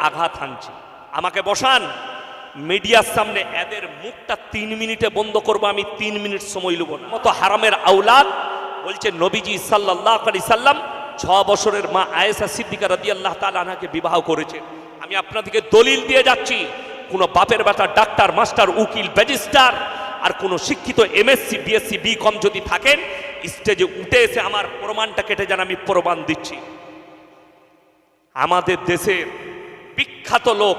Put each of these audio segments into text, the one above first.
আঘাত হানছে। আমাকে বসান মিডিয়ার সামনে, এদের মুখটা 3 মিনিটে বন্ধ করবো, আমি 3 মিনিট সময় নেব না। মতো হারামের আওলাদ বলছে নবীজি সাল্লাল্লাহু আলাইহি সাল্লাম 6 বছরের মা আয়েশা সিদ্দিকা রাদিয়াল্লাহু তাআলা আনহাকে বিবাহ করেছেন। আমি আপনাদেরকে দলিল দিয়ে যাচ্ছি, কোনো বাপের বেটা ডাক্তার, মাস্টার, উকিল, ব্যারিস্টার আর কোনো শিক্ষিত এমএসসি, বিএসসি, বিকম যদি থাকেন, স্টেজে উঠে এসে আমার প্রমাণটা কেটে যান, আমি প্রমাণ দিচ্ছি। আমাদের দেশের বিখ্যাত লোক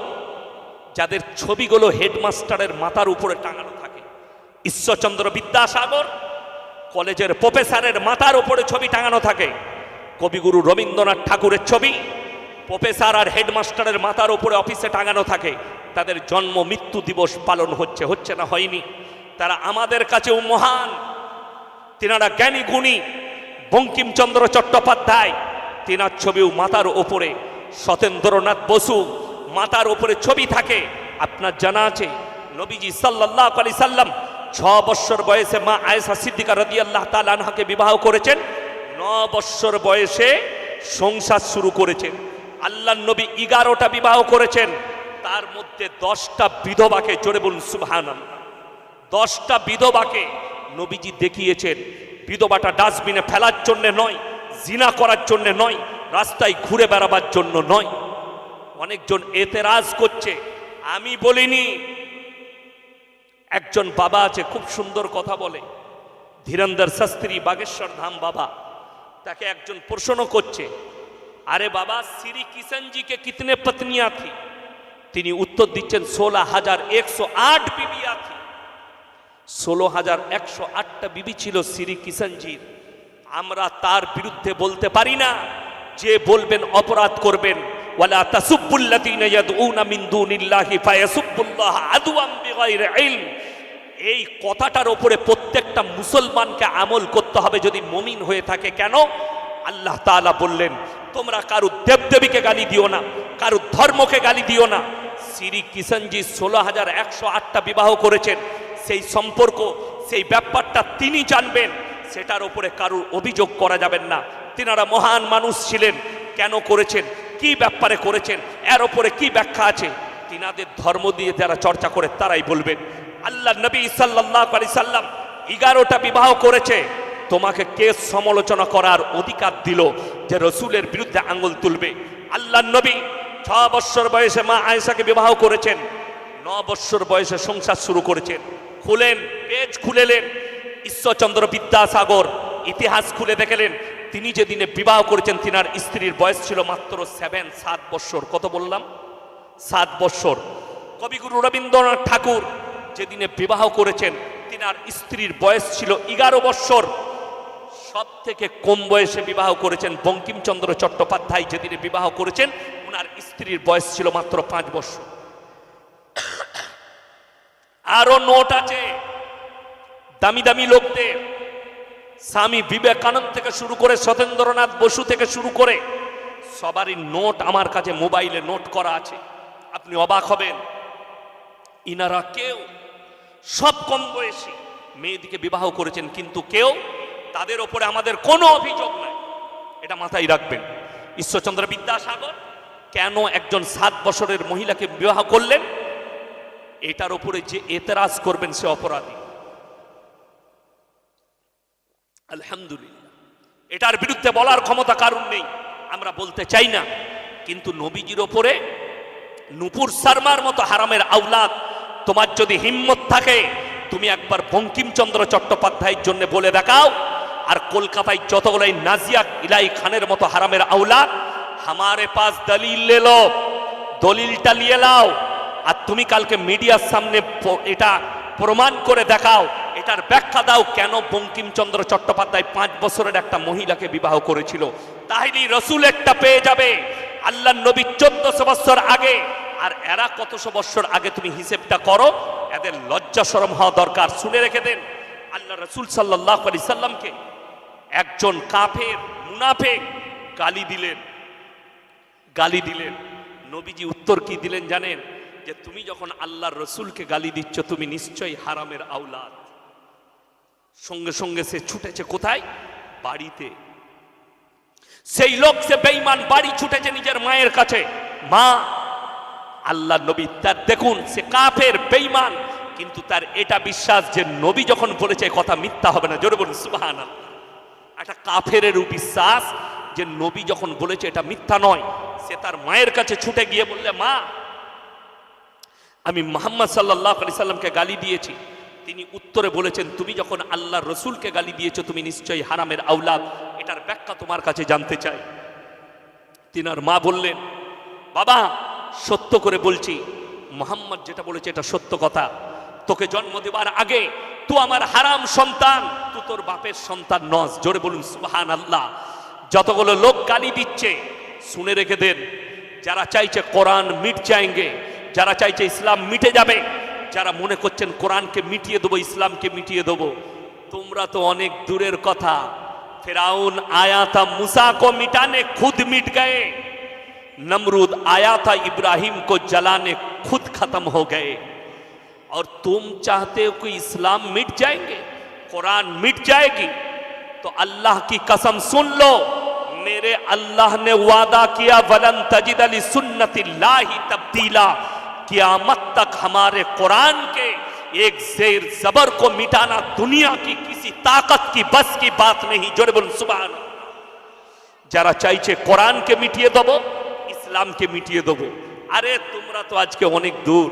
যাদের ছবিগুলো হেডমাস্টারের মাথার উপরে টাঙানো থাকে, ঈশ্বরচন্দ্র বিদ্যাসাগর কলেজের প্রফেসরের মাথার উপরে ছবি টাঙানো থাকে, কবিগুরু রবীন্দ্রনাথ ঠাকুরের ছবি প্রফেসর আর হেডমাস্টারের মাথার উপরে অফিসে টাঙানো থাকে। তাদের জন্ম মৃত্যু দিবস পালন হচ্ছে না হয়নি? তারা আমাদের কাছেও মহান। তিনারা জ্ঞানী গুণী। বঙ্কিমচন্দ্র চট্টোপাধ্যায়, তিনার ছবিও মাথার ওপরে, সত্যেন্দ্রনাথ বসু মাথার ওপরে ছবি থাকে। আপনার জানা আছে নবীজি সাল্লাল্লাহু আলাইহি সাল্লাম 6 বছর বয়সে মা আয়েশা সিদ্দিকা রাদিয়াল্লাহু তাআলা আনহাকে বিবাহ করেছেন। 9 বছর বয়সে সংসার শুরু করেছেন। আল্লাহর নবী 11টা বিবাহ করেছেন, তার মধ্যে 10টা বিধবাকে, জোরে বলুন সুবহানাল্লাহ, 10টা বিধবাকে নবীজি দেখিয়েছেন। বিধবাটা ডাস্টবিনে ফেলার জন্য নয়, জিনা করার জন্য নয়, রাস্তায় ঘুরে বেড়াবার জন্য নয়। অনেকজন এতেরাজ করছে, আমি বলিনি। একজন বাবা আছে, খুব সুন্দর কথা বলে, ধীরেন্দ্র শাস্ত্রী, বাগেশ্বর ধাম বাবা। তাকে একজন প্রশ্ন করছে, আরে বাবা, শ্রী কিষণজিকে কিতনে পত্নিয়াं থी? তিনি উত্তর দিচ্ছেন 16,108 বিবিয়া থी। 16,108টা বিবি ছিল শ্রী কিষণজির। আমরা তার বিরুদ্ধে বলতে পারি না, যে বলবেন অপরাধ করবেন। ওয়ালা তাসুব্বুল্লাযীনা ইয়াদউনা মিন দুনিল্লাহি ফায়াসুব্বুল্লাহ আদওয়াম বিগাইরি ইলম। এই কথাটার উপরে প্রত্যেকটা মুসলমানকে আমল করতে হবে যদি মুমিন হয়ে থাকে। কেন? আল্লাহ তাআলা বললেন, তোমরা কারো দেবদেবীকে গালি দিও না, কারো ধর্মকে গালি দিও না। শ্রী কিষণজি 16,108টা বিবাহ করেছেন। সেই সম্পর্ক, সেই ব্যাপারটা তিনি জানবেন, সেটার উপরে কারোর অভিযোগ করা যাবেন না। তিনারা মহান মানুষ ছিলেন। কেন করেছেন, কি ব্যাপারে করেছেন, এর উপরে কি ব্যাখ্যা আছে, তিনাদের ধর্ম দিয়ে যারা চর্চা করে তারাই বলবেন। আল্লাহ নবী সাল্লাল্লাহু আলাইহি সাল্লাম 11টা বিবাহ করেছে। তোমাকে কে সমালোচনা করার অধিকার দিল যে রসুলের বিরুদ্ধে আঙ্গুল তুলবে? আল্লাহ নবী 6 বছর বয়সে মা আয়েশাকে বিবাহ করেছেন। 9 বছর বয়সে সংসার শুরু করেছেন। খুলেন, পেজ খুলেলেন, ঈশ্বরচন্দ্র বিদ্যাসাগর ইতিহাস খুলে দেখলেন, তিনি যেদিনে বিবাহ করেছেন তিনার স্ত্রীর বয়স ছিল মাত্র 7 বছর। কত বললাম? 7 বছর। কবিগুরু রবীন্দ্রনাথ ঠাকুর যেদিনে বিবাহ করেছেন তিনার স্ত্রীর বয়স ছিল 11 বছর। সব থেকে কম বয়সে বিবাহ করেছেন বঙ্কিমচন্দ্র চট্টোপাধ্যায়, যেদিনে বিবাহ করেছেন ওনার স্ত্রীর বয়স ছিল মাত্র 5 বছর। আরো নোট আছে দামি দামি লোকদের, স্বামী বিবেকানন্দ থেকে শুরু করে সত্যেন্দ্রনাথ বসু থেকে শুরু করে সবারই নোট আমার কাছে মোবাইলে নোট করা আছে। আপনি অবাক হবেন, ইনারা কেউ সব কম বয়সী মেয়েদিকে বিবাহ করেছেন, কিন্তু কেউ তাদের ওপরে আমাদের কোনো অভিযোগ নাই। এটা মাথায় রাখবেন। ঈশ্বরচন্দ্র বিদ্যাসাগর কেন একজন 7 বছরের মহিলাকে বিবাহ করলেন, এটার ওপরে যে এতরাজ করবেন সে অপরাধী। আলহামদুলিল্লাহ, এটার বিরুদ্ধে বলার ক্ষমতা কারণ নেই, আমরা বলতে চাই না। কিন্তু নবীজির ওপরে নূপুর শর্মার মতো হারামের আওলাদ, তোমার যদি হিম্মত থাকে তুমি একবার বঙ্কিমচন্দ্র চট্টোপাধ্যায়ের জন্য বলে দেখাও। আর কলকাতায় যতগুলাই নাজিয়া ইলাই খানের মতো হারামের আওলাদ, হামারে পাস দলিল লে লো, দলিলটা নিয়ে লাও। আর তুমি কালকে মিডিয়ার সামনে এটা প্রমাণ করে দেখাও, এটার ব্যাখ্যা দাও কেন বঙ্কিমচন্দ্র চট্টোপাধ্যায় 5 বছরের একটা মহিলাকে বিবাহ করেছিল। তাহলেই রসুলেরটা পেয়ে যাবে। আল্লাহ নবী 1400 বছর আগে, আর এরা কতশো বছর আগে, তুমি হিসেবটা করো। এদের লজ্জা শরম হওয়া দরকার। শুনে রেখে দেন, আল্লাহ রসুল সাল্লাল্লাহু আলাইহি সাল্লামকে একজন কাফের মুনাফিক গালি দিলেন। নবীজি উত্তর কি দিলেন জানেন? যে তুমি যখন আল্লাহর রসুলকে গালি দিচ্ছ তুমি নিশ্চয়ই হারামের আওলাদ। সঙ্গে সঙ্গে সে ছুটেছে কোথায়? বাড়িতে। সেই লোক, সে বেঈমান, বাড়ি ছুটেছে নিজের মায়ের কাছে। মা আল্লাহ নবী তার দেখুন সে কাফের বেঈমান, কিন্তু তার এটা বিশ্বাস যে নবী যখন বলেছে কথা মিথ্যা হবে না। জোরে বলুন সুবহানাল্লাহ। একটা কাফেরের বিশ্বাস যে নবী যখন বলেছে এটা মিথ্যা নয়। সে তার মায়ের কাছে ছুটে গিয়ে বললে, মা আমি মুহাম্মদ সাল্লাল্লাহু আলাইহি সাল্লামকে গালি দিয়েছি। তিনি উত্তরে বলেছেন, তুমি যখন আল্লাহর রসুলকে গালি দিয়েছো তুমি নিশ্চয়ই হারামের আওলাদ, এটার ব্যাখ্যা তোমার কাছে জানতে চাই। তিনার মা বললেন, বাবা সত্য করে বলছি, মুহাম্মদ যেটা বলেছে এটা সত্য কথা। তোকে জন্ম দেবার আগে তুই আমার হারাম সন্তান, তুই তোর বাপের সন্তান নস। জোরে বলুন সুবহানাল্লাহ। যতগুলো লোক গালি দিচ্ছে শুনে রেখে দেন, যারা চাইছে কোরআন মিট যায়গে, যারা চাইছে ইসলাম মিটে যাবে, যারা মনে করছেন কোরআনকে মিটিয়ে দেবো ইসলামকে মিটিয়ে দেবো, তোমরা তো অনেক দূরের কথা। फिराउन आया था मूसा को मिटाने खुद मिट गए, नमरूद आया था इब्राहिम को जलाने खुद खत्म हो गए। और तुम चाहते हो कि इस्लाम मिट जाएंगे, कुरान मिट जाएगी? तो अल्लाह की कसम सुन लो, मेरे अल्लाह ने वादा किया वलन तजिद लि सुन्नतिल्लाहि तब्दीला, क़यामत तक हमारे कुरान के एक जेर जबर को मिटाना दुनिया की किसी ताकत की बस की बात नहीं। जोरे बोलुन सुभान। যারা চাইছে কোরআনকে মিটিয়ে দেব ইসলামকে মিটিয়ে দেব, আরে তোমরা তো আজকে অনেক দূর।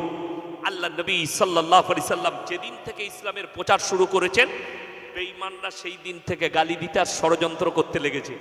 আল্লাহ নবী সাল্লাল্লাহু আলাইহি সাল্লাম যেদিন থেকে ইসলামের প্রচার শুরু করেছেন, বেঈমানরা সেই দিন থেকে গালি দিতে আর ষড়যন্ত্র করতে লেগেছে।